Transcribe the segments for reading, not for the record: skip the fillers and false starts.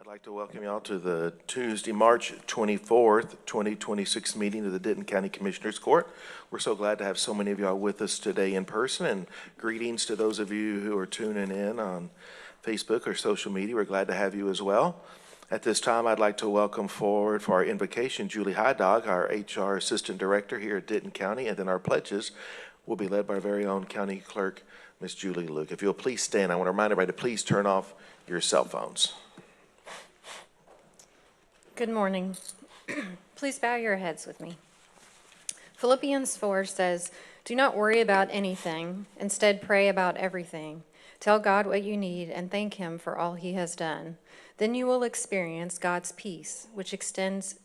I'd like to welcome you all to the Tuesday, March 24th, 2026 meeting of the Denton County Commissioners Court. We're so glad to have so many of y'all with us today in person, and greetings to those of you who are tuning in on Facebook or social media. We're glad to have you as well. At this time, I'd like to welcome forward for our invocation Julie Highdog, our HR Assistant Director here at Denton County, and then our pledges will be led by our very own County Clerk, Ms. Julie Luke. If you'll please stand, I want to remind everybody to please turn off your cell phones. Good morning. Please bow your heads with me. Philippians 4 says, "Do not worry about anything. Instead, pray about everything. Tell God what you need and thank Him for all He has done. Then you will experience God's peace, which extends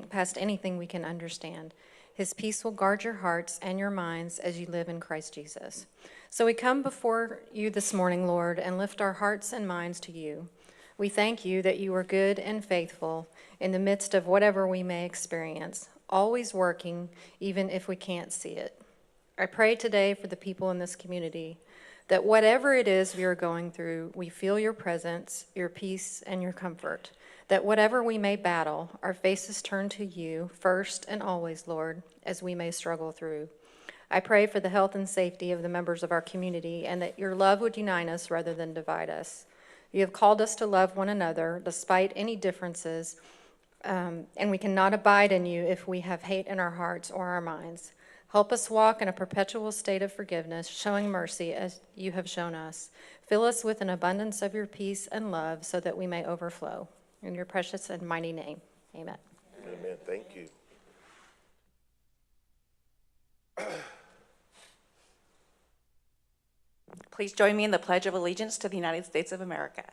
past anything we can understand. His peace will guard your hearts and your minds as you live in Christ Jesus." So we come before you this morning, Lord, and lift our hearts and minds to you. We thank you that you are good and faithful in the midst of whatever we may experience, always working even if we can't see it. I pray today for the people in this community that whatever it is we are going through, we feel your presence, your peace, and your comfort. That whatever we may battle, our faces turn to you first and always, Lord, as we may struggle through. I pray for the health and safety of the members of our community and that your love would unite us rather than divide us. You have called us to love one another despite any differences, and we cannot abide in you if we have hate in our hearts or our minds. Help us walk in a perpetual state of forgiveness, showing mercy as you have shown us. Fill us with an abundance of your peace and love so that we may overflow. In your precious and mighty name, amen. Amen. Thank you. Please join me in the Pledge of Allegiance to the United States of America.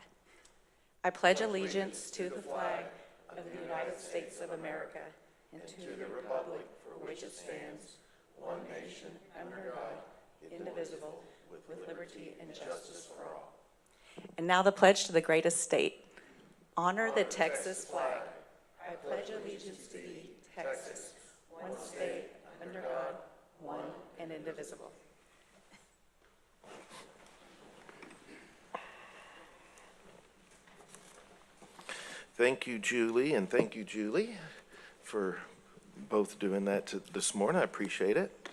I pledge allegiance to the flag of the United States of America and to the republic for which it stands, one nation, under God, indivisible, with liberty and justice for all. And now the pledge to the greatest state. Honor the Texas flag. I pledge allegiance to thee, Texas, one state, under God, one and indivisible. Thank you, Julie, and thank you, Julie, for both doing that this morning. I appreciate it.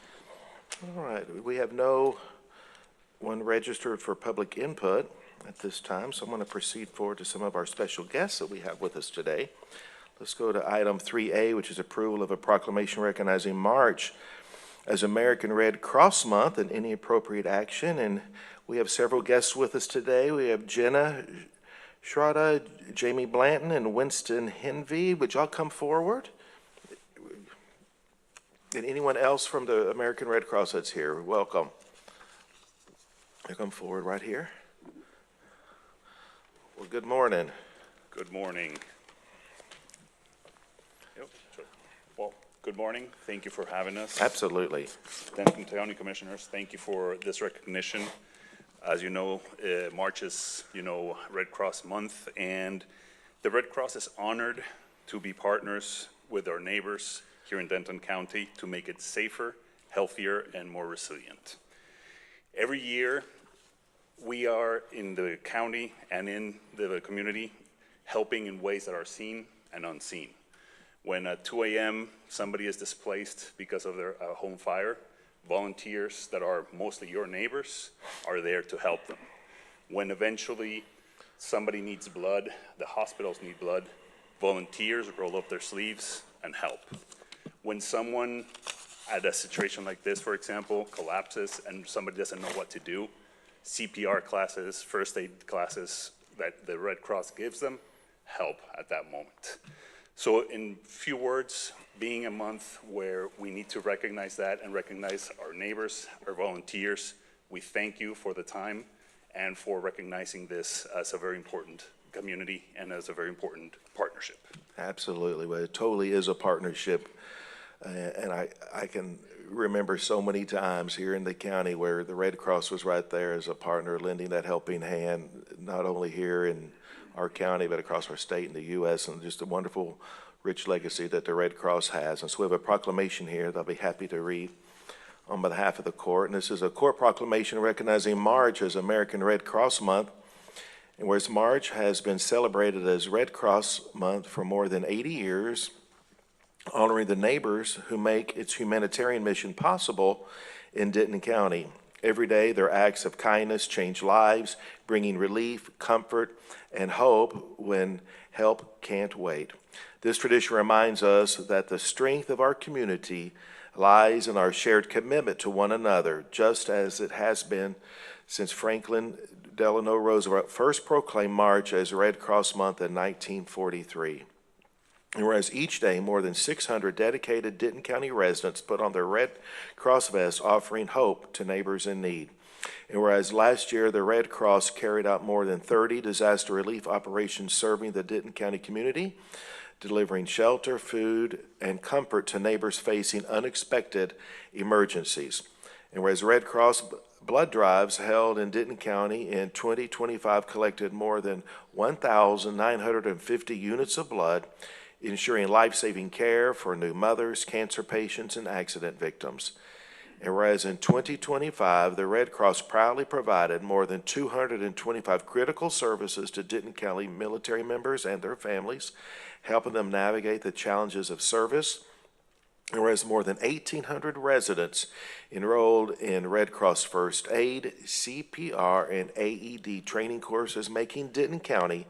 All right, we have no one registered for public input at this time, so I'm going to proceed forward to some of our special guests that we have with us today. Let's go to item 3A, which is approval of a proclamation recognizing March as American Red Cross Month and any appropriate action. And we have several guests with us today. We have Jenna Schroeder, Jamie Blanton, and Winston Henvey. Would y'all come forward? And anyone else from the American Red Cross that's here, welcome. You come forward right here. Well, good morning. Good morning. Yep. Well, good morning. Thank you for having us. Absolutely. Denton County Commissioners, thank you for this recognition. As you know, March is, Red Cross Month, and the Red Cross is honored to be partners with our neighbors here in Denton County to make it safer, healthier, and more resilient. Every year, we are in the county and in the community helping in ways that are seen and unseen. When at 2 a.m. somebody is displaced because of their home fire, volunteers that are mostly your neighbors are there to help them. When eventually somebody needs blood, the hospitals need blood, volunteers roll up their sleeves and help. When someone at a situation like this, for example, collapses and somebody doesn't know what to do, CPR classes, first aid classes that the Red Cross gives them help at that moment. So in few words, being a month where we need to recognize that and recognize our neighbors, our volunteers, we thank you for the time and for recognizing this as a very important community and as a very important partnership. Absolutely. Well, it totally is a partnership. And I can remember so many times here in the county where the Red Cross was right there as a partner, lending that helping hand, not only here in our county, but across our state and the U.S., and just a wonderful, rich legacy that the Red Cross has. And so we have a proclamation here that I'll be happy to read on behalf of the court. And this is a court proclamation recognizing March as American Red Cross Month And whereas March has been celebrated as Red Cross Month for more than 80 years, honoring the neighbors who make its humanitarian mission possible in Denton County. Every day, their acts of kindness change lives, bringing relief, comfort, and hope when help can't wait. This tradition reminds us that the strength of our community lies in our shared commitment to one another, just as it has been since Franklin Delano Roosevelt first proclaimed March as Red Cross Month in 1943. And whereas each day more than 600 dedicated Denton County residents put on their Red Cross vests, offering hope to neighbors in need. And whereas last year the Red Cross carried out more than 30 disaster relief operations serving the Denton County community, delivering shelter, food, and comfort to neighbors facing unexpected emergencies. And whereas Red Cross blood drives held in Denton County in 2025 collected more than 1,950 units of blood, ensuring life-saving care for new mothers, cancer patients, and accident victims. And whereas in 2025, the Red Cross proudly provided more than 225 critical services to Denton County military members and their families, helping them navigate the challenges of service. And whereas more than 1,800 residents enrolled in Red Cross First Aid, CPR, and AED training courses, making Denton County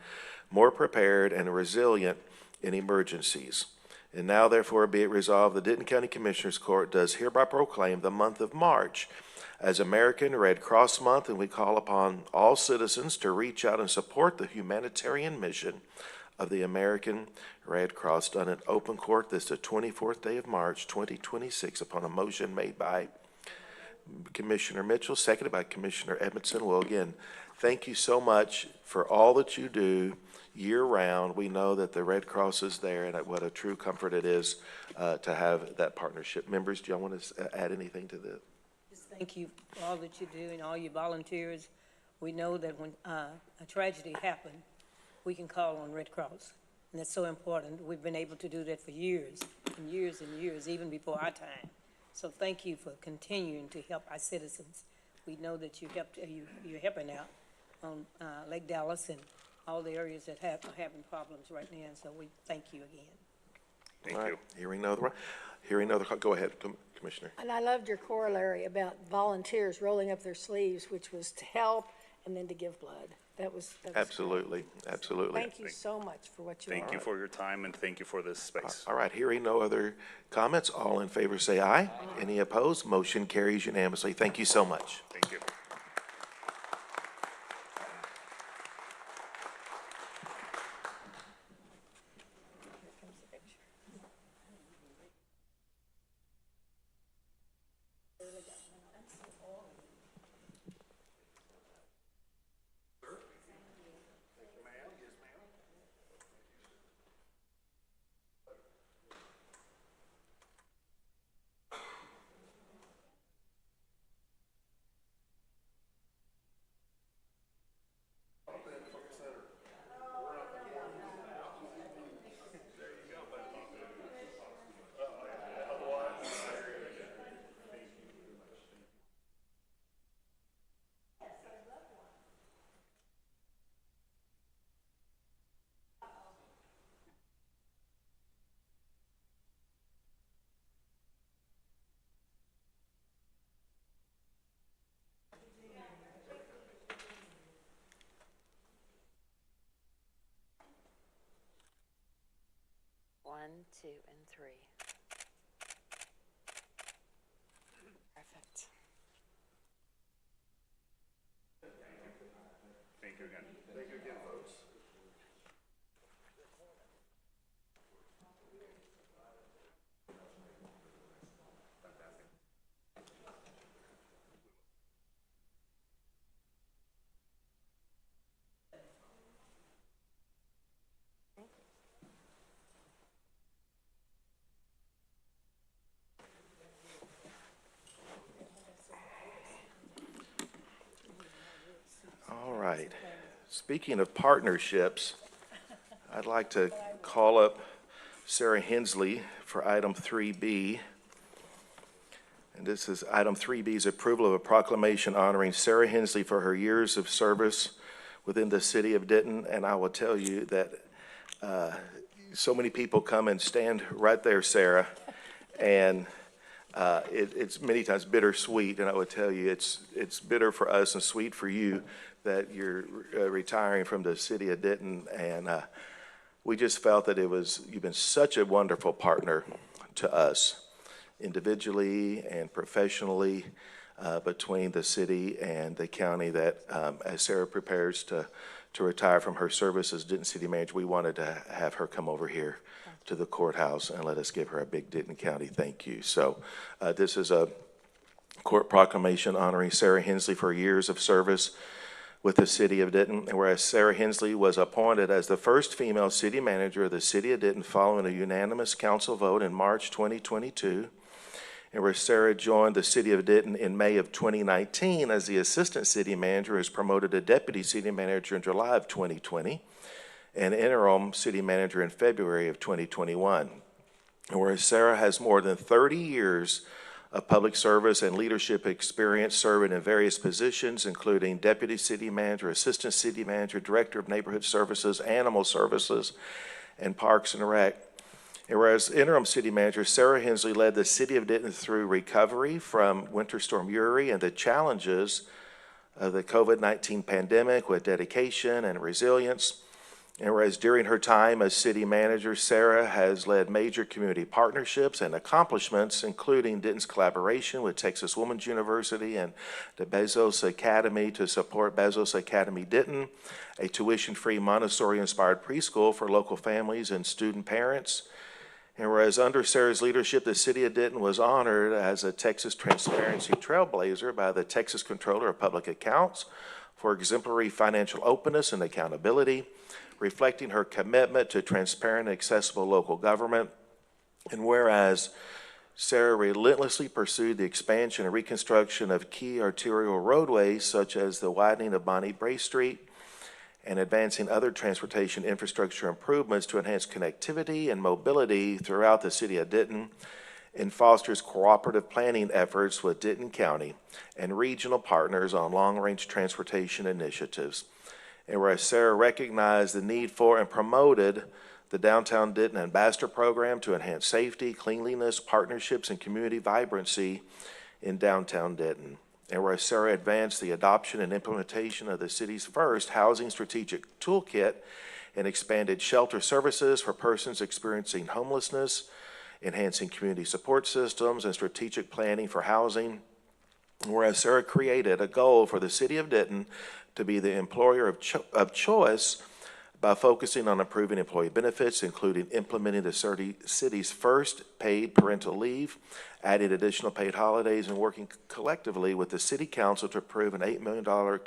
more prepared and resilient in emergencies. And now, therefore, be it resolved, the Denton County Commissioners Court does hereby proclaim the month of March as American Red Cross Month, and we call upon all citizens to reach out and support the humanitarian mission of the American Red Cross, done in open court this the 24th day of March, 2026, upon a motion made by Commissioner Mitchell, seconded by Commissioner Edmondson. Well, again, thank you so much for all that you do year-round. We know that the Red Cross is there, and what a true comfort it is to have that partnership. Members, do y'all want to add anything to this? Just thank you for all that you do and all your volunteers. We know that when a tragedy happened, we can call on Red Cross, and that's so important. We've been able to do that for years and years and years, even before our time. So thank you for continuing to help our citizens. We know that you're helping out on Lake Dallas and all the areas that are having problems right now, so we thank you again. Thank All right. you. Hearing no other, go ahead, Commissioner. And I loved your corollary about volunteers rolling up their sleeves, which was to help and then to give blood. That was Absolutely, absolutely. Thank you so much for what you are. Thank you for your time and thank you for this space. All right, hearing no other comments, all in favor say aye. Any opposed? Motion carries unanimously. Thank you so much. Thank you. One, two, and three. Perfect. Thank you again. Thank you again, folks. All right. Speaking of partnerships, I'd like to call up Sarah Hensley for item 3B. And this is item 3B is approval of a proclamation honoring Sarah Hensley for her years of service within the city of Denton, and I will tell you that so many people come and stand right there, Sarah, and it's many times bittersweet, and I would tell you it's bitter for us and sweet for you that you're retiring from the city of Denton, and we just felt that you've been such a wonderful partner to us, individually and professionally, between the city and the county, that as Sarah prepares to retire from her service as Denton City Manager, we wanted to have her come over here to the courthouse and let us give her a big Denton County thank you. So this is a court proclamation honoring Sarah Hensley for years of service with the city of Denton. And whereas Sarah Hensley was appointed as the first female city manager of the city of Denton following a unanimous council vote in March 2022, and where Sarah joined the city of Denton in May of 2019 as the assistant city manager, is promoted to deputy city manager in July of 2020, and interim city manager in February of 2021. And whereas Sarah has more than 30 years of public service and leadership experience serving in various positions, including deputy city manager, assistant city manager, director of neighborhood services, animal services, and parks and rec. And whereas interim city manager, Sarah Hensley led the city of Denton through recovery from Winter Storm Uri and the challenges of the COVID-19 pandemic with dedication and resilience. And whereas during her time as city manager, Sarah has led major community partnerships and accomplishments, including Denton's collaboration with Texas Women's University and the Bezos Academy to support Bezos Academy Denton, a tuition-free Montessori-inspired preschool for local families and student parents. And whereas under Sarah's leadership, the city of Denton was honored as a Texas Transparency Trailblazer by the Texas Comptroller of Public Accounts for exemplary financial openness and accountability, reflecting her commitment to transparent and accessible local government. And whereas Sarah relentlessly pursued the expansion and reconstruction of key arterial roadways, such as the widening of Bonnie Bray Street, and advancing other transportation infrastructure improvements to enhance connectivity and mobility throughout the city of Denton, and fosters cooperative planning efforts with Denton County and regional partners on long-range transportation initiatives. And whereas Sarah recognized the need for and promoted the Downtown Denton Ambassador Program to enhance safety, cleanliness, partnerships, and community vibrancy in downtown Denton. And whereas Sarah advanced the adoption and implementation of the city's first housing strategic toolkit and expanded shelter services for persons experiencing homelessness, enhancing community support systems and strategic planning for housing. And whereas Sarah created a goal for the city of Denton to be the employer of choice by focusing on improving employee benefits, including implementing the city's first paid parental leave, adding additional paid holidays, and working collectively with the city council to approve an $8 million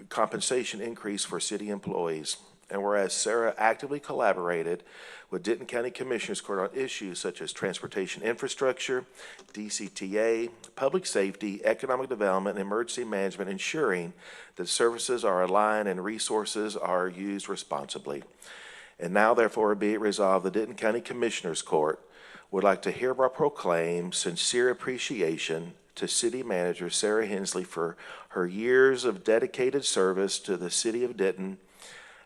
compensation increase for city employees. And whereas Sarah actively collaborated with Denton County Commissioners Court on issues such as transportation infrastructure, DCTA, public safety, economic development, and emergency management, ensuring that services are aligned and resources are used responsibly. And now, therefore, be it resolved, the Denton County Commissioners Court would like to hereby proclaim sincere appreciation to City Manager Sarah Hensley for her years of dedicated service to the City of Denton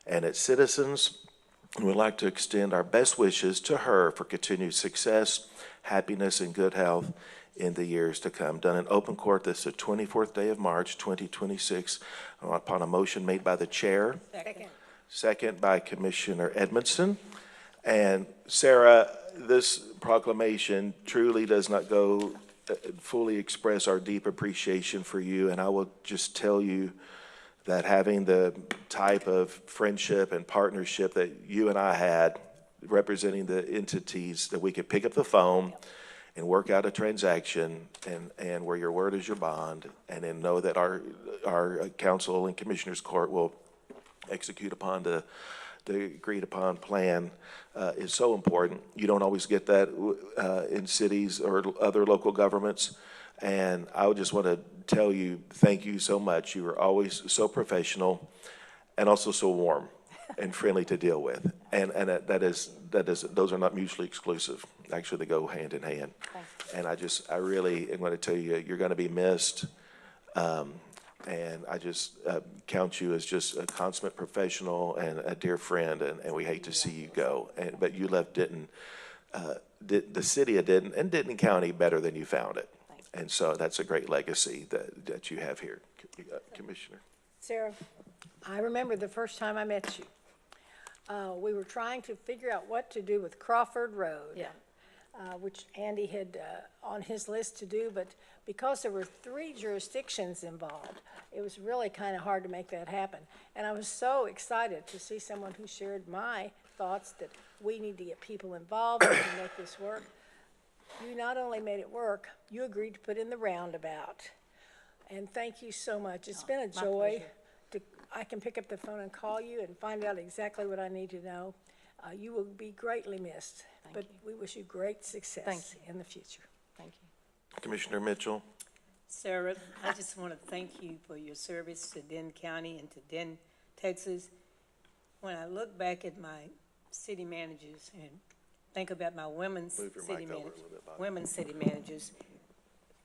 and its citizens. And we'd like to extend our best wishes to her for continued success, happiness, and good health in the years to come. Done in open court, this is the 24th day of March, 2026, upon a motion made by the chair. Second by Commissioner Edmondson. And Sarah, this proclamation truly does not go fully express our deep appreciation for you. And I will just tell you that having the type of friendship and partnership that you and I had representing the entities, that we could pick up the phone and work out a transaction, and where your word is your bond, and then know that our council and commissioners court will execute upon the agreed upon plan is so important. You don't always get that in cities or other local governments. And I would just want to tell you, thank you so much. You are always so professional and also so warm and friendly to deal with. And those are not mutually exclusive. Actually, they go hand in hand. And I really am going to tell you, you're going to be missed. And I just count you as just a consummate professional and a dear friend, and we hate to see you go. But you left Denton, the city of Denton, and Denton County better than you found it. And so that's a great legacy that you have here, Commissioner. Sarah, I remember the first time I met you. We were trying to figure out what to do with Crawford Road. Yeah. Which Andy had on his list to do, but because there were 3 jurisdictions involved, it was really kind of hard to make that happen. And I was so excited to see someone who shared my thoughts that we need to get people involved and to make this work. You not only made it work, you agreed to put in the roundabout. And thank you so much. It's been a joy. I can pick up the phone and call you and find out exactly what I need to know. You will be greatly missed, but we wish you great success in the future. Thank you. Commissioner Mitchell. Sarah, I just want to thank you for your service to Denton County and to Denton, Texas. When I look back at my city managers and think about my women's Move your city mic over a managers, little bit, Bob. women's city managers,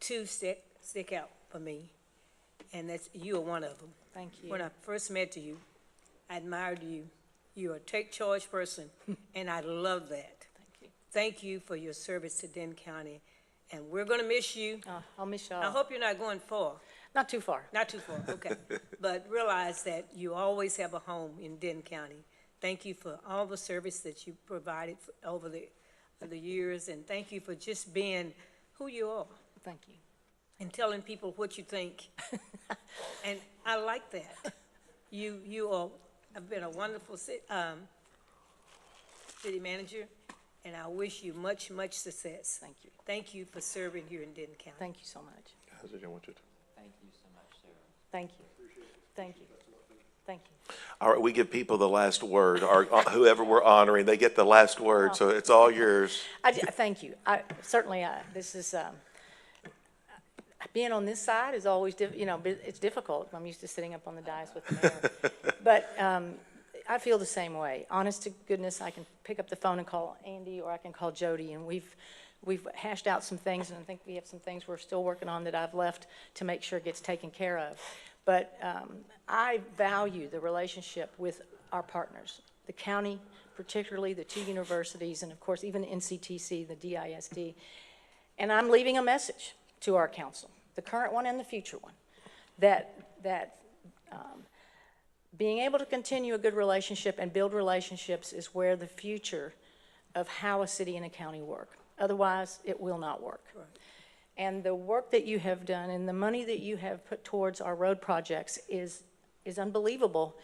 2 stick out for me, and that's, you are one of them. Thank you. When I first met you, I admired you. You're a take-charge person, and I love that. Thank you. Thank you for your service to Denton County, and we're going to miss you. I'll miss y'all. I hope you're not going far. Not too far. Not too far, okay. But realize that you always have a home in Denton County. Thank you for all the service that you provided over the years, and thank you for just being who you are Thank you. and telling people what you think. And I like that. You have been a wonderful city manager, and I wish you much, much success. Thank you. Thank you for serving here in Denton County. Thank you so much. How's it going? Thank you so much, Sarah. Thank you. Thank you. Thank you. All right, we give people the last word, or whoever we're honoring, they get the last word, so it's all yours. Thank you. Certainly, this is, being on this side is always, it's difficult. I'm used to sitting up on the dais with the mayor. But I feel the same way. Honest to goodness, I can pick up the phone and call Andy, or I can call Jody, and we've hashed out some things, and I think we have some things we're still working on that I've left to make sure it gets taken care of. But I value the relationship with our partners, the county, particularly the 2 universities, and of course even NCTC, the DISD. And I'm leaving a message to our council, the current one and the future one, that being able to continue a good relationship and build relationships is where the future of how a city and a county work. Otherwise, it will not work. Right. And the work that you have done and the money that you have put towards our road projects is unbelievable.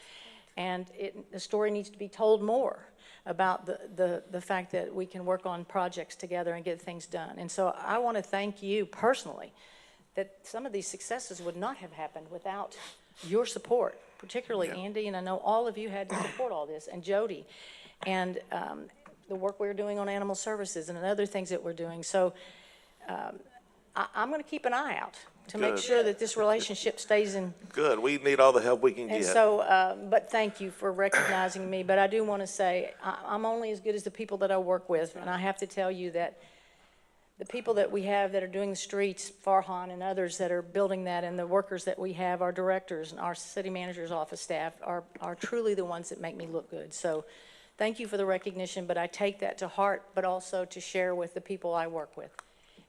And the story needs to be told more about the fact that we can work on projects together and get things done. And so I want to thank you personally that some of these successes would not have happened without your support, particularly Andy, and I know all of you had to support all this, and Jody, and the work we're doing on animal services and other things that we're doing. So I'm going to keep an eye out to make sure that this relationship stays in. Good, we need all the help we can And get. so, but thank you for recognizing me. But I do want to say, I'm only as good as the people that I work with. And I have to tell you that the people that we have that are doing the streets, Farhan and others that are building that, and the workers that we have, our directors and our city manager's office staff are truly the ones that make me look good. So thank you for the recognition, but I take that to heart, but also to share with the people I work with.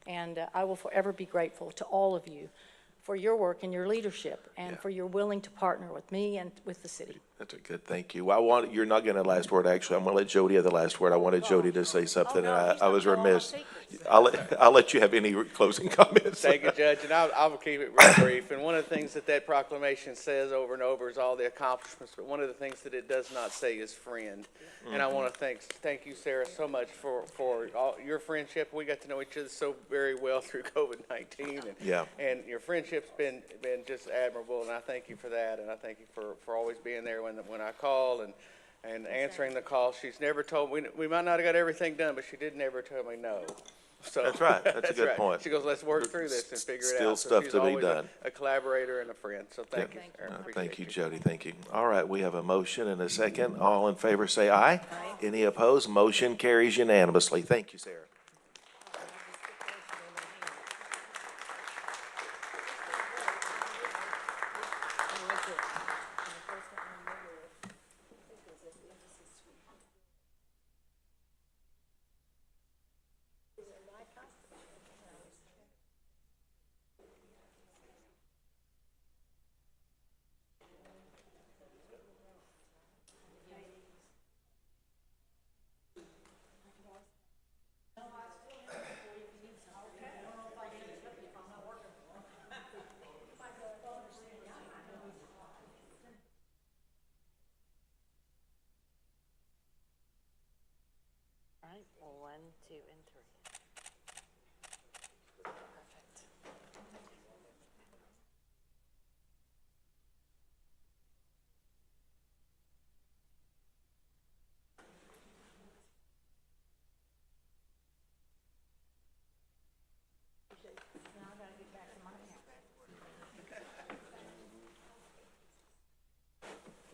And I will forever be grateful to all of you for your work and your leadership, and for your willing to partner with me and with the city. That's a good, thank you. Well, you're not getting the last word, actually. I'm going to let Jody have the last word. I wanted Jody to say something, and I was remiss. I'll let you have any closing comments. Thank you, Judge, and I'll keep it real brief. And one of the things that proclamation says over and over is all the accomplishments, but one of the things that it does not say is friend. And I want to thank you, Sarah, so much for all your friendship. We got to know each other so very well through COVID-19, and your friendship's been just admirable, and I thank you for that, and I thank you for always being there when I call and answering the call. She's never told me, we might not have got everything done, but she did never tell me no. So That's right. That's a good point. She goes, let's work through this and figure it Still out. So stuff she's to be always done. A collaborator and a friend. So thank you, Sarah. Thank you, Jody. Thank you. All right, we have a motion and a second. All in favor, say aye. Aye. Any opposed? Motion carries unanimously. Thank you, Sarah. All right, 1, 2, and 3. Perfect.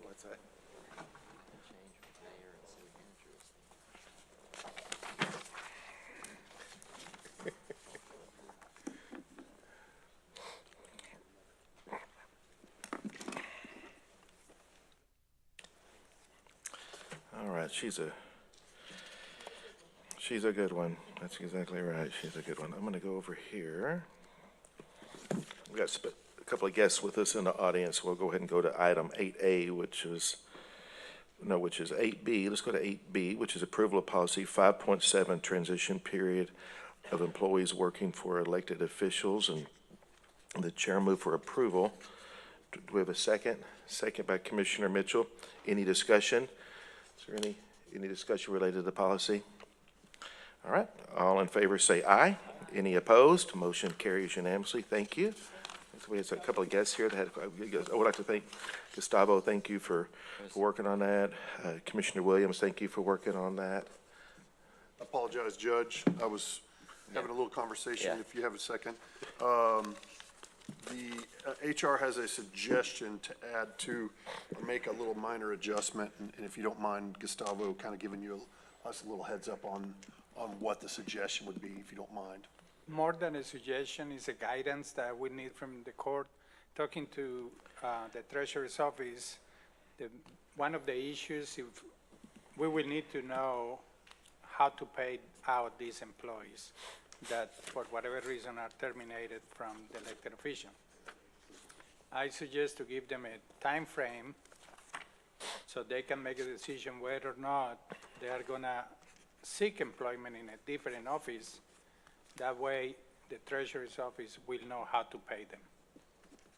What's that? Change from mayor and city manager. All right, she's a good one. That's exactly right. She's a good one. I'm going to go over here. We've got a couple of guests with us in the audience. We'll go ahead and go to item 8A, which is 8B. Let's go to 8B, which is approval of policy 5.7, transition period of employees working for elected officials. And the chair move for approval. Do we have a second? Second by Commissioner Mitchell. Any discussion? Is there any discussion related to the policy? All right, all in favor say aye. Any opposed? Motion carries unanimously. Thank you. So we have a couple of guests here that had, I would like to thank Gustavo, thank you for working on that. Commissioner Williams, thank you for working on that. I apologize, Judge. I was having a little conversation, if you have a second. The HR has a suggestion to add to, or make a little minor adjustment, and if you don't mind, Gustavo, kind of giving us a little heads up on what the suggestion would be, if you don't mind. More than a suggestion, is a guidance that we need from the court. Talking to the Treasurer's office, one of the issues, if we will need to know how to pay out these employees that, for whatever reason, are terminated from the elected official. I suggest to give them a time frame so they can make a decision whether or not they are gonna seek employment in a different office. That way, the Treasurer's office will know how to pay them.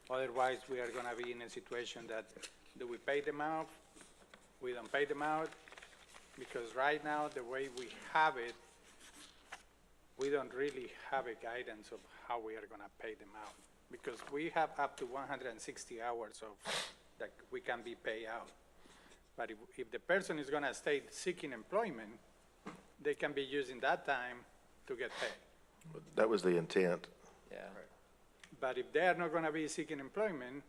Otherwise, we are gonna be in a situation that, do we pay them out? We don't pay them out? Because right now, the way we have it, we don't really have a guidance of how we are gonna pay them out. Because we have up to 160 hours of, that we can be paid out. But if the person is gonna stay seeking employment, they can be using that time to get paid. That was the intent. Yeah. But if they are not gonna be seeking employment,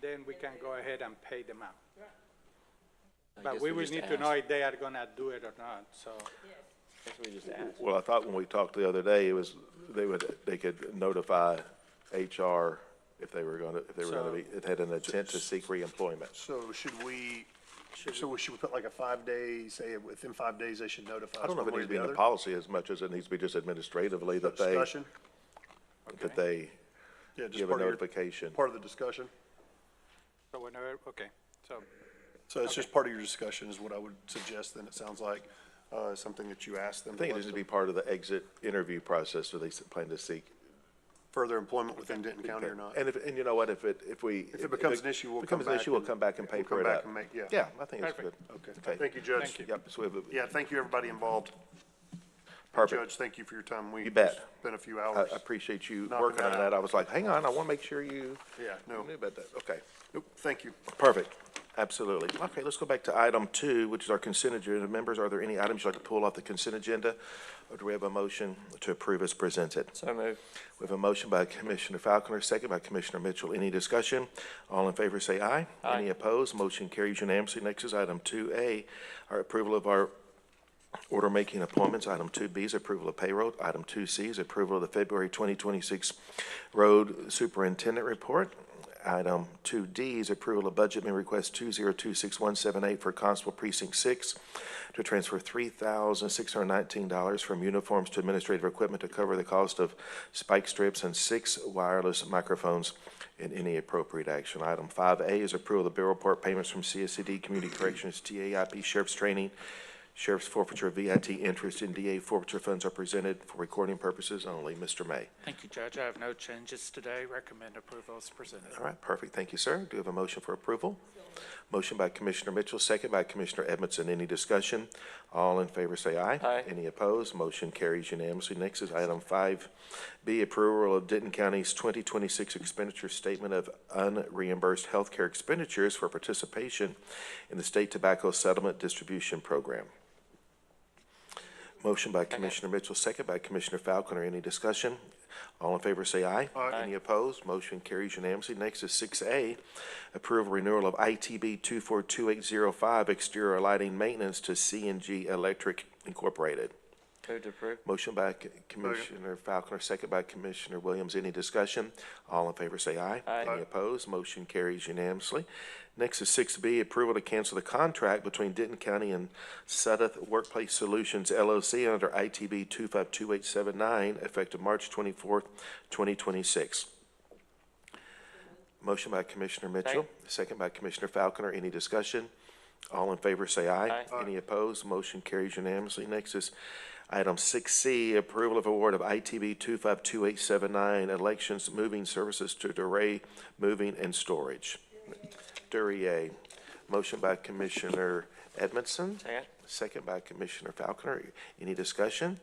then we can go ahead and pay them out. But we will need to know if they are gonna do it or not, so. Guess we just asked. Well, I thought when we talked the other day, it was, they could notify HR if they were gonna be, it had an intent to seek reemployment. So should we put like a 5-day, say within 5 days they should notify us? I don't know if it one way needs to be or in the the other? policy as much as it needs to be just administratively that they, Discussion? that they Yeah, just give a part of your- notification. Part of the discussion? So whenever, okay, so, So it's just part of your discussion is what I would suggest, then it sounds like, something that you asked them. I think it needs to be part of the exit interview process, so they plan to seek. Further employment within Denton County or not? And you know what, if it becomes an issue, we'll come becomes an back issue, we'll and- come back and we'll paper come it back up. and make- yeah. Yeah, I think it's good. Perfect. Okay, thank you, Judge. Thank you. Yep, so we have, Yeah, thank you, everybody involved. perfect. Judge, thank you for your time. You bet. It's been a few I hours. appreciate you Knocking working on that that. out. I was like, hang on, I want to make sure you Yeah, no, knew about that. Okay, nope, thank you. perfect. Absolutely. Okay, let's go back to item 2, which is our consent agenda. Members, are there any items you'd like to pull off the consent agenda? Or do we have a motion to approve as presented? So moved. We have a motion by Commissioner Falconer, second by Commissioner Mitchell. Any discussion? All in favor say aye. Aye. Any opposed? Motion carries unanimously. Next is item 2A, our approval of our order making appointments. Item 2B is approval of payroll. Item 2C is approval of the February 2026 road superintendent report. Item 2D is approval of budget amendment request 2026178 for Constable Precinct 6 to transfer $3,619 from uniforms to administrative equipment to cover the cost of spike strips and 6 wireless microphones in any appropriate action. Item 5A is approval of bill report payments from CSCD, Community Corrections, TAIP, Sheriff's Training, Sheriff's Forfeiture, VIT interest, and DA forfeiture funds are presented for recording purposes only. Mr. May. Thank you, Judge. I have no changes today. Recommend approval as presented. All right, perfect. Thank you, sir. Do we have a motion for approval? Motion by Commissioner Mitchell, second by Commissioner Edmondson. Any discussion? All in favor say aye. Aye. Any opposed? Motion carries unanimously. Next is item 5B, approval of Denton County's 2026 expenditure statement of unreimbursed healthcare expenditures for participation in the State Tobacco Settlement Distribution Program. Motion by Commissioner Mitchell, second by Commissioner Falconer. Any discussion? All in favor say aye. Aye. Any opposed? Motion carries unanimously. Next is 6A, approval renewal of ITB 242805 exterior lighting maintenance to C&G Electric Incorporated. Move to approve. Motion by Commissioner Falconer, second by Commissioner Williams. Any discussion? All in favor say aye. Aye. Any opposed? Motion carries unanimously. Next is 6B, approval to cancel the contract between Denton County and Sudeth Workplace Solutions LLC under ITB 252879 effective March 24th, 2026. Motion by Commissioner Mitchell, second by Commissioner Falconer. Any discussion? All in favor say aye. Aye. Any opposed? Motion carries unanimously. Next is item 6C, approval of award of ITB 252879 elections moving services to Duray Moving and Storage. Duryea. Motion by Commissioner Edmondson. Second. Second by Commissioner Falconer. Any discussion?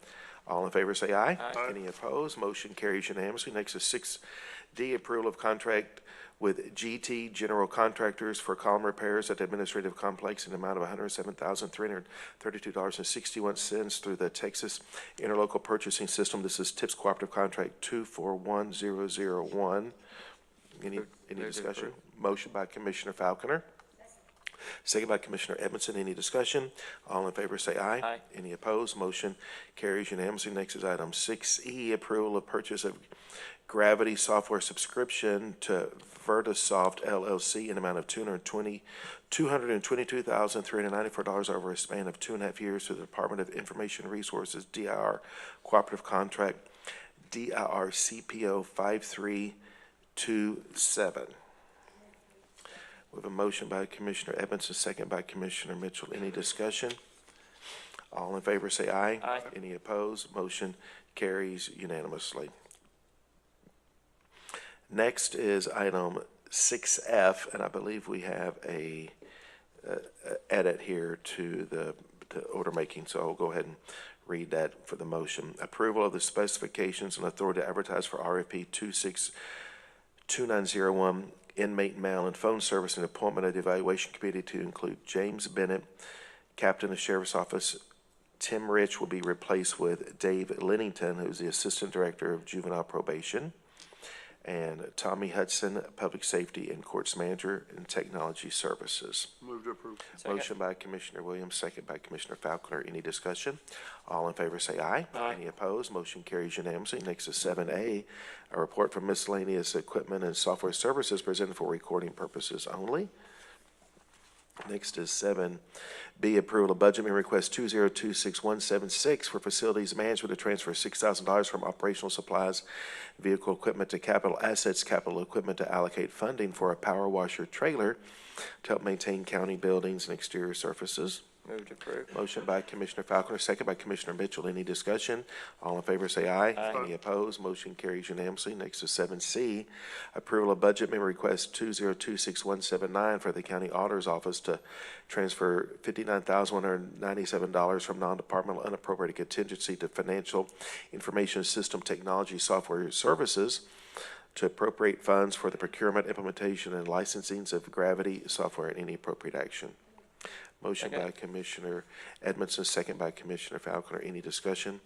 All in favor say aye. Aye. Any opposed? Motion carries unanimously. Next is 6D, approval of contract with GT General Contractors for column repairs at the Administrative Complex in the amount of $107,332.61 through the Texas Interlocal Purchasing System. This is TIPS Cooperative Contract 241001. Any Move to discussion? approve. Motion by Commissioner Falconer. Second by Commissioner Edmondson. Any discussion? All in favor say aye. Aye. Any opposed? Motion carries unanimously. Next is item 6E, approval of purchase of Gravity software subscription to Vertisoft LLC in the amount of $222,394 over a span of 2.5 years to the Department of Information Resources, DIR Cooperative Contract, DIR CPO 5327. We have a motion by Commissioner Edmondson, second by Commissioner Mitchell. Any discussion? All in favor say aye. Aye. Any opposed? Motion carries unanimously. Next is item 6F, and I believe we have a edit here to the order making, so I'll go ahead and read that for the motion. Approval of the specifications and authority to advertise for RFP 262901 inmate mail and phone service and appointment of the evaluation committee to include James Bennett, Captain of Sheriff's Office. Tim Rich will be replaced with Dave Lennington, who's the Assistant Director of Juvenile Probation, and Tommy Hudson, Public Safety and Courts Manager and Technology Services. Move to approve. Second. Motion by Commissioner Williams, second by Commissioner Falconer. Any discussion? All in favor say aye. Aye. Any opposed? Motion carries unanimously. Next is 7A, a report from miscellaneous equipment and software services presented for recording purposes only. Next is 7B, approval of budget amendment request 2026176 for facilities management to transfer $6,000 from operational supplies, vehicle equipment to capital assets, capital equipment to allocate funding for a power washer trailer to help maintain county buildings and exterior surfaces. Move to approve. Motion by Commissioner Falconer, second by Commissioner Mitchell. Any discussion? All in favor say aye. Aye. Any opposed? Motion carries unanimously. Next is 7C, approval of budget amendment request 2026179 for the County Auditor's Office to transfer $59,197 from non-departmental unappropriated contingency to Financial Information System Technology Software Services to appropriate funds for the procurement, implementation, and licensings of Gravity software and any appropriate action. Motion by Commissioner Edmondson, second by Commissioner Falconer. Any discussion?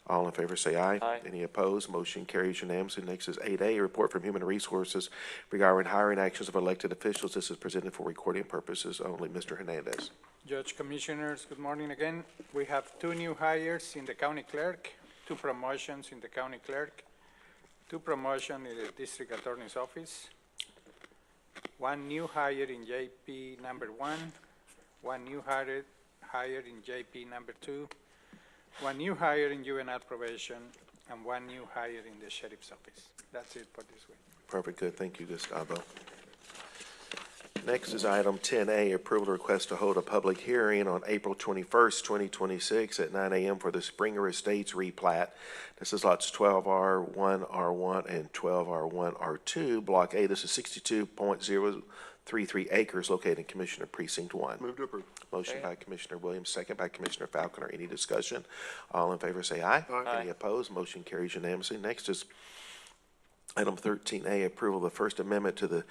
All in favor say aye. Aye. Any opposed? Motion carries unanimously. Next is 8A, a report from Human Resources regarding hiring actions of elected officials. This is presented for recording purposes only. Mr. Hernandez. Judge, Commissioners, good morning again. We have 2 new hires in the county clerk, 2 promotions in the county clerk, 2 promotions in the district attorney's office. one new hire in JP number 1, one new hire in JP number 2, one new hire in juvenile probation, and one new hire in the sheriff's office. That's it for this week. Perfect, good. Thank you, Gustavo. Next is item 10A, approval to request to hold a public hearing on April 21st, 2026 at 9 a.m. for the Springer Estates replat. This is lots 12R1R1 and 12R1R2, Block A. This is 62.033 acres located in Commissioner Precinct 1. Move to approve. Motion by Commissioner Williams, second by Commissioner Falconer. Any discussion? All in favor say aye. Aye. Any opposed? Motion carries unanimously. Next is item 13A, approval of the First Amendment to the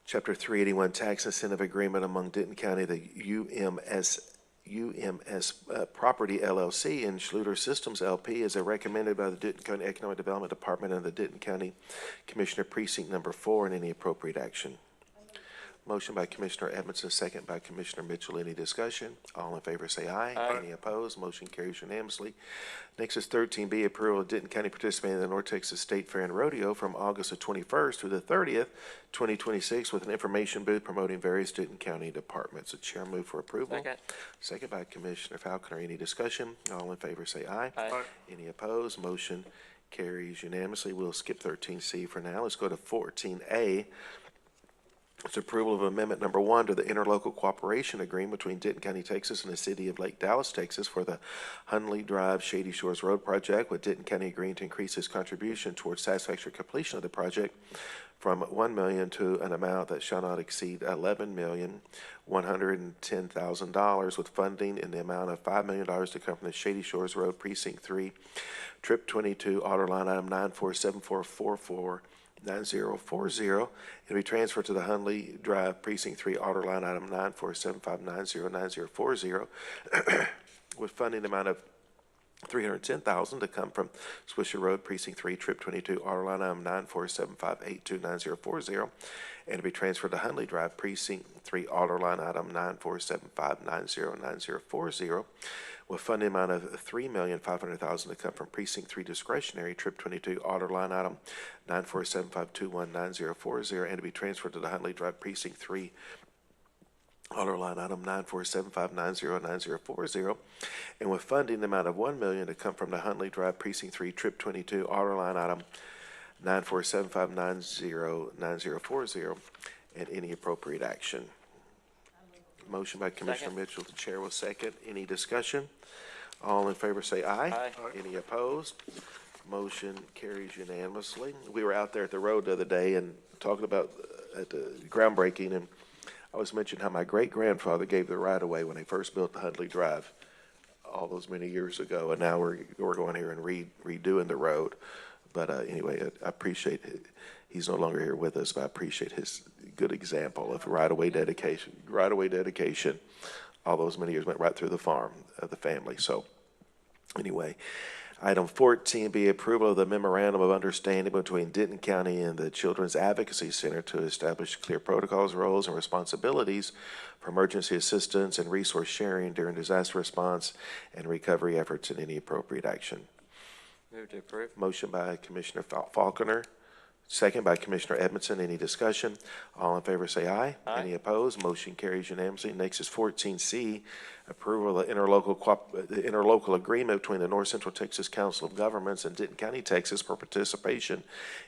Chapter 381 Tax Incentive Agreement among Denton County, the UMS Property LLC, and Schluter Systems LP as recommended by the Denton County Economic Development Department and the Denton County Commissioner Precinct Number 4, and any appropriate action. Motion by Commissioner Edmondson, second by Commissioner Mitchell. Any discussion? All in favor say aye. Aye. Any opposed? Motion carries unanimously. Next is 13B, approval of Denton County participating in the North Texas State Fair and Rodeo from August the 21st through the 30th, 2026, with an information booth promoting various Denton County departments. The chair move for approval. Second. Second by Commissioner Falconer. Any discussion? All in favor say aye. Aye. Any opposed? Motion carries unanimously. We'll skip 13C for now. Let's go to 14A. It's approval of amendment number 1 to the interlocal cooperation agreement between Denton County, Texas and the city of Lake Dallas, Texas for the Hunley Drive Shady Shores Road project, with Denton County agreeing to increase its contribution towards satisfactory completion of the project from $1 million to an amount that shall not exceed $11,110,000, with funding in the amount of $5 million to come from the Shady Shores Road Precinct 3, Trip 22, order line item 947444. 9040, and be transferred to the Hunley Drive Precinct 3 order line item 9475909040 with funding amount of $310,000 to come from Swisher Road Precinct 3 Trip 22 order line item 9475829040 and to be transferred to Hunley Drive Precinct 3 order line item 9475909040 with funding amount of $3,500,000 to come from Precinct 3 discretionary Trip 22 order line item 9475219040 and to be transferred to the Hunley Drive Precinct 3 order line item 9475909040 and with funding amount of $1 million to come from the Hunley Drive Precinct 3 Trip 22 order line item 9475909040 and any appropriate action. Motion by Commissioner Second. Mitchell, the chair will second. Any discussion? All in favor say aye. Aye. Any opposed? Motion carries unanimously. We were out there at the road the other day and talking about at the groundbreaking, and I was mentioning how my great-grandfather gave the right-of-way when they first built the Hunley Drive all those many years ago, and now we're going here and redoing the road. But anyway, I appreciate it. He's no longer here with us, but I appreciate his good example of right-of-way dedication. Right-of-way dedication, all those many years went right through the farm of the family. So anyway, item 14B, approval of the memorandum of understanding between Denton County and the Children's Advocacy Center to establish clear protocols, roles, and responsibilities for emergency assistance and resource sharing during disaster response and recovery efforts and any appropriate action. Move to approve. Motion by Commissioner Falconer, second by Commissioner Edmondson. Any discussion? All in favor say aye. Aye. Any opposed? Motion carries unanimously. Next is 14C, approval of the interlocal agreement between the North Central Texas Council of Governments and Denton County, Texas for participation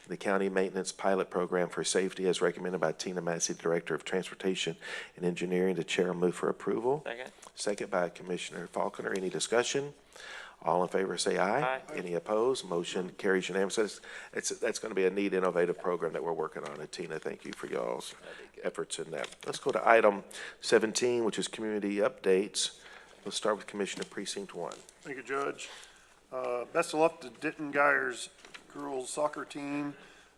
in the County Maintenance Pilot Program for Safety as recommended by Tina Massey, Director of Transportation and Engineering. The chair will move for approval. Second. Second by Commissioner Falconer. Any discussion? All in favor say aye. Aye. Any opposed? Motion carries unanimously. That's going to be a neat, innovative program that we're working on. And Tina, thank you for y'all's efforts in that. Let's go to item 17, which is community updates. Let's start with Commissioner Precinct 1. Thank you, Judge. Best of luck to Denton Geyers girls soccer team,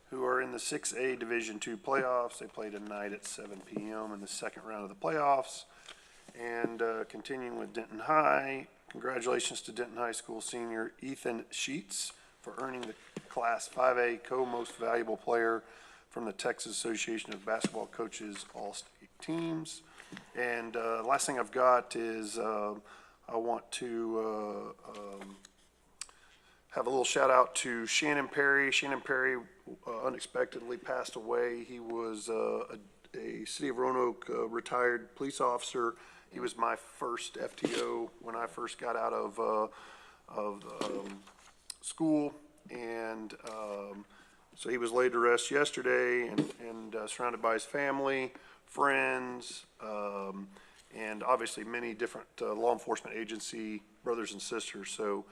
who are in the 6A Division II playoffs. They play tonight at 7 p.m. in the second round of the playoffs. And continuing with Denton High, congratulations to Denton High School senior Ethan Sheets for earning the Class 5A Co-Most Valuable Player from the Texas Association of Basketball Coaches All-State Teams. And last thing I've got is I want to have a little shout out to Shannon Perry. Shannon Perry unexpectedly passed away. He was a City of Roanoke retired police officer. He was my first FTO when I first got out of school, and so he was laid to rest yesterday and surrounded by his family, friends, and obviously many different law enforcement agency brothers and sisters. So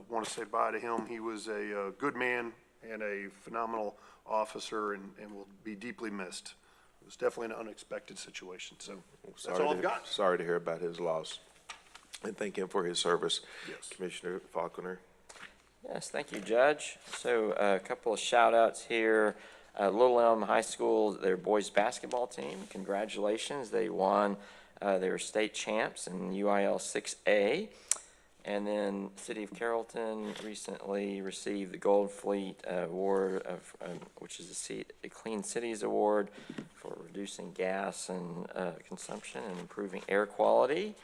want to say bye to him. He was a good man and a phenomenal officer, and will be deeply missed. It was definitely an unexpected situation, so that's all I've got. Sorry to hear about his loss, and thank him for his service. Yes. Commissioner Faulconer. Yes, thank you, Judge. So a couple of shout outs here. Little Elm High School, their boys basketball team, congratulations. They won their state champs in UIL 6A. And then City of Carrollton recently received the Gold Fleet Award, which is a Clean Cities Award for reducing gas and consumption and improving air quality.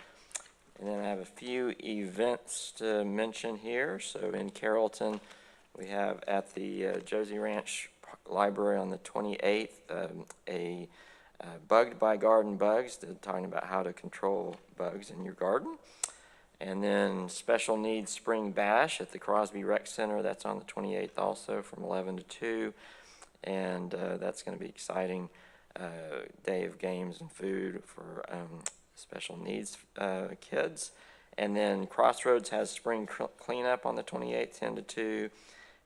And then I have a few events to mention here. So in Carrollton, we have at the Josie Ranch Library on the 28th, Bugged by Garden Bugs, talking about how to control bugs in your garden. And then Special Needs Spring Bash at the Crosby Rec Center. That's on the 28th also from 11 to 2. And that's going to be exciting day of games and food for special needs kids. And then Crossroads has spring cleanup on the 28th, 10 to 2.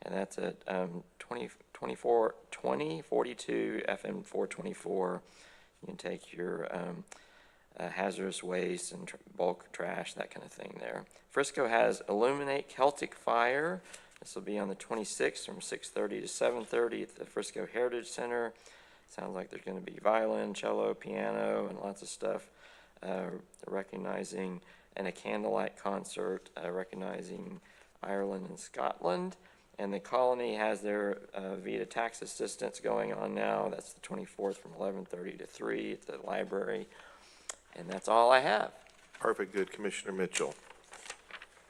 And that's at 2042 FM 424. You can take your hazardous waste and bulk trash, that kind of thing there. Frisco has Illuminate Celtic Fire. This will be on the 26th from 6:30 to 7:30 at the Frisco Heritage Center. Sounds like there's going to be violin, cello, piano, and lots of stuff recognizing, and a candlelight concert recognizing Ireland and Scotland. And the Colony has their Vita Tax Assistance going on now. That's the 24th from 11:30 to 3 at the library. And that's all I have. Perfect, good. Commissioner Mitchell.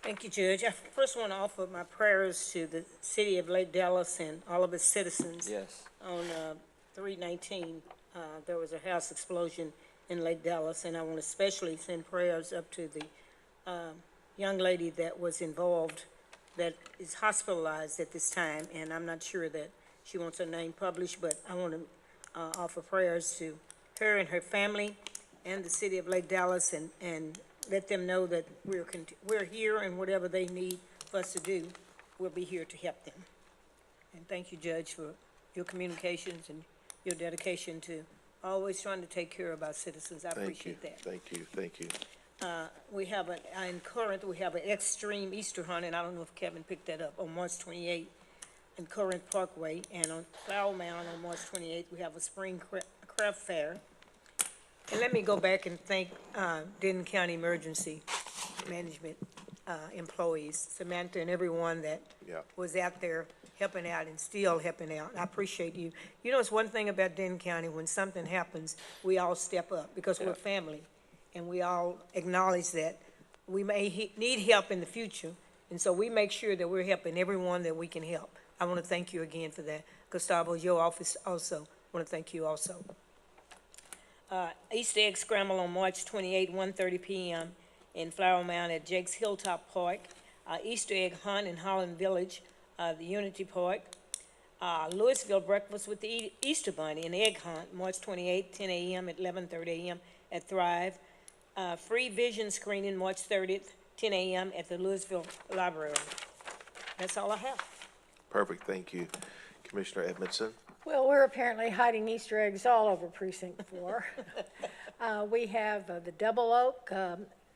Thank you, Judge. I first want to offer my prayers to the city of Lake Dallas and all of its citizens. Yes. On 3/19, there was a house explosion in Lake Dallas, and I want to especially send prayers up to the young lady that was involved that is hospitalized at this time, and I'm not sure that she wants her name published, but I want to offer prayers to her and her family and the city of Lake Dallas, and let them know that we're here, and whatever they need for us to do, we'll be here to help them. And thank you, Judge, for your communications and your dedication to always trying to take care of our citizens. I appreciate that. Thank you, thank you. We have in Corinth, we have an extreme Easter hunt, and I don't know if Kevin picked that up, on March 28th in Corinth Parkway. And on Flower Mound on March 28th, we have a spring craft fair. And let me go back and thank Denton County Emergency Management employees, Samantha and everyone that was out there helping out and still helping out. I appreciate you. You know, it's one thing about Denton County, when something happens, we all step up because we're family. And we all acknowledge that we may need help in the future. And so we make sure that we're helping everyone that we can help. I want to thank you again for that. Gustavo, your office also, I want to thank you also. Easter egg scramble on March 28, 1:30 p.m. in Flower Mound at Jake's Hilltop Park. Easter egg hunt in Holland Village, the Unity Park. Louisville breakfast with the Easter Bunny, an egg hunt, March 28, 10 a.m. at 11:30 a.m. at Thrive. Free vision screening, March 30th, 10 a.m. at the Louisville Library. That's all I have. Perfect, thank you. Commissioner Edmondson. Well, we're apparently hiding Easter eggs all over Precinct 4. We have the Double Oak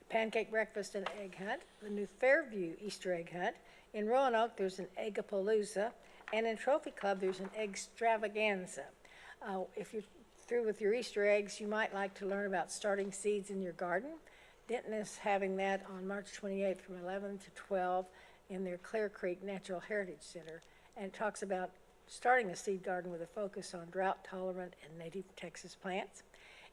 Pancake Breakfast and Egg Hunt, the new Fairview Easter Egg Hunt. In Roanoke, there's an Eggapalooza, and in Trophy Club, there's an Extravaganza. If you're through with your Easter eggs, you might like to learn about starting seeds in your garden. Denton is having that on March 28th from 11 to 12 in their Clear Creek Natural Heritage Center, and talks about starting a seed garden with a focus on drought-tolerant and native Texas plants.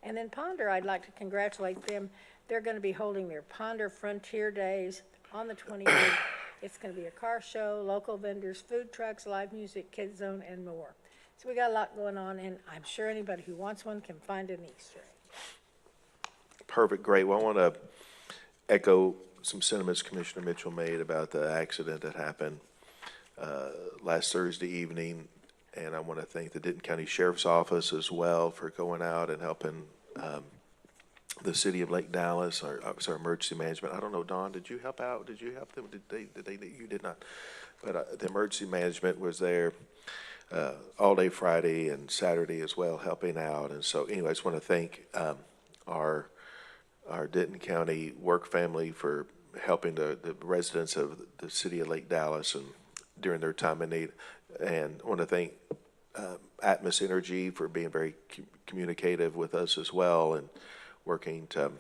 And then Ponder, I'd like to congratulate them. They're going to be holding their Ponder Frontier Days on the 28th. It's going to be a car show, local vendors, food trucks, live music, kids zone, and more. So we got a lot going on, and I'm sure anybody who wants one can find an Easter egg. Perfect, great. Well, I want to echo some sentiments Commissioner Mitchell made about the accident that happened last Thursday evening. And I want to thank the Denton County Sheriff's Office as well for going out and helping the city of Lake Dallas, our emergency management. I don't know, Don, did you help out? Did you help them? You did not. But the emergency management was there all day Friday and Saturday as well, helping out. And so anyway, I just want to thank our Denton County work family for helping the residents of the city of Lake Dallas and during their time in need. And I want to thank Atmos Energy for being very communicative with us as well and working to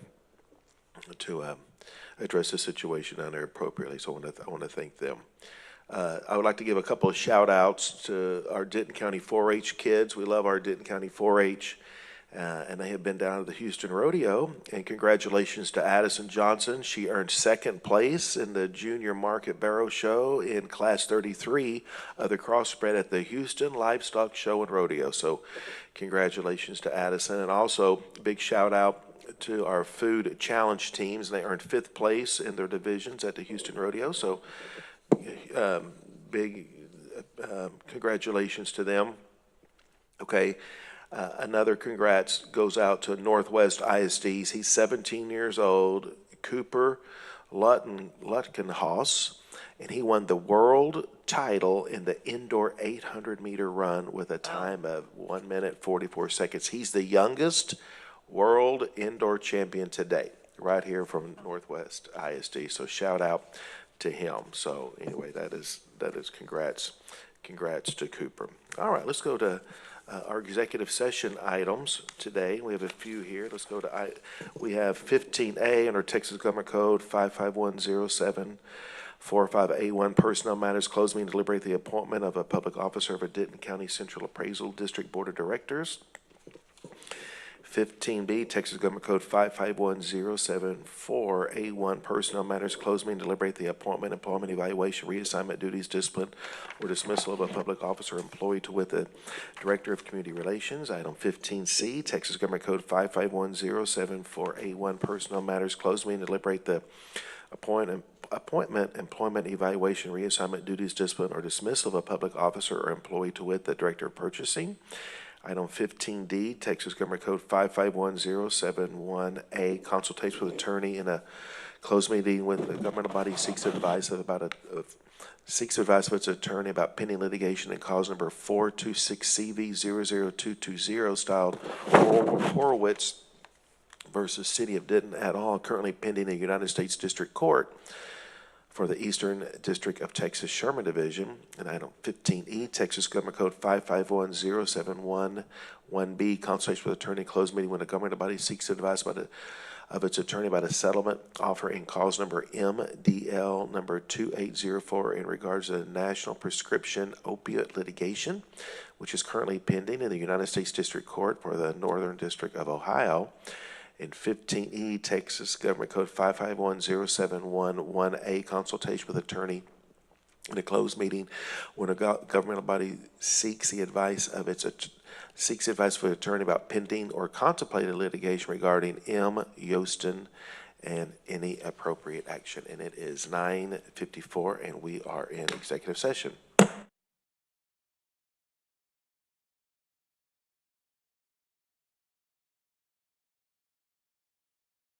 address the situation down there appropriately. So I want to thank them. I would like to give a couple of shout outs to our Denton County 4-H kids. We love our Denton County 4-H. And they have been down to the Houston Rodeo. And congratulations to Addison Johnson. She earned second place in the Junior Market Barrow Show in Class 33 of the crossbred at the Houston Livestock Show and Rodeo. So congratulations to Addison. And also big shout out to our food challenge teams. They earned 5th place in their divisions at the Houston Rodeo. So big congratulations to them. Okay. Another congrats goes out to Northwest ISDs. He's 17 years old, Cooper Lutkenhaus, and he won the world title in the indoor 800-meter run with a time of 1 minute, 44 seconds. He's the youngest world indoor champion to date, right here from Northwest ISD. So shout out to him. So anyway, that is congrats to Cooper. All right, let's go to our executive session items today. We have a few here. Let's go to, we have 15A under Texas Government Code 5510745A1, Personnel Matters, closed meeting to deliberate the appointment of a public officer of a Denton County Central Appraisal District Board of Directors. 15B, Texas Government Code 5510744A1, Personnel Matters, closed meeting to deliberate the appointment, employment, evaluation, reassignment, duties, discipline, or dismissal of a public officer or employee to with the Director of Community Relations. Item 15C, Texas Government Code 5510744A1, Personnel Matters, closed meeting to deliberate the appointment, employment, evaluation, reassignment, duties, discipline, or dismissal of a public officer or employee to with the Director of Purchasing. Item 15D, Texas Government Code 5510771A, consultation with attorney in a closed meeting with the governmental body seeks advice of its attorney about pending litigation and cause number 426CV00220, styled Horowitz versus City of Denton et al., currently pending in United States District Court for the Eastern District of Texas Sherman Division. And item 15E, Texas Government Code 5510711B, consultation with attorney, closed meeting when the governmental body seeks advice of its attorney about a settlement offer in cause number MDL number 2804 in regards to the national prescription opiate litigation, which is currently pending in the United States District Court for the Northern District of Ohio. In 15E, Texas Government Code 5510711A, consultation with attorney in a closed meeting when a governmental body seeks advice for the attorney about pending or contemplated litigation regarding M. Yostin and any appropriate action. And it is 9:54, and we are in executive session.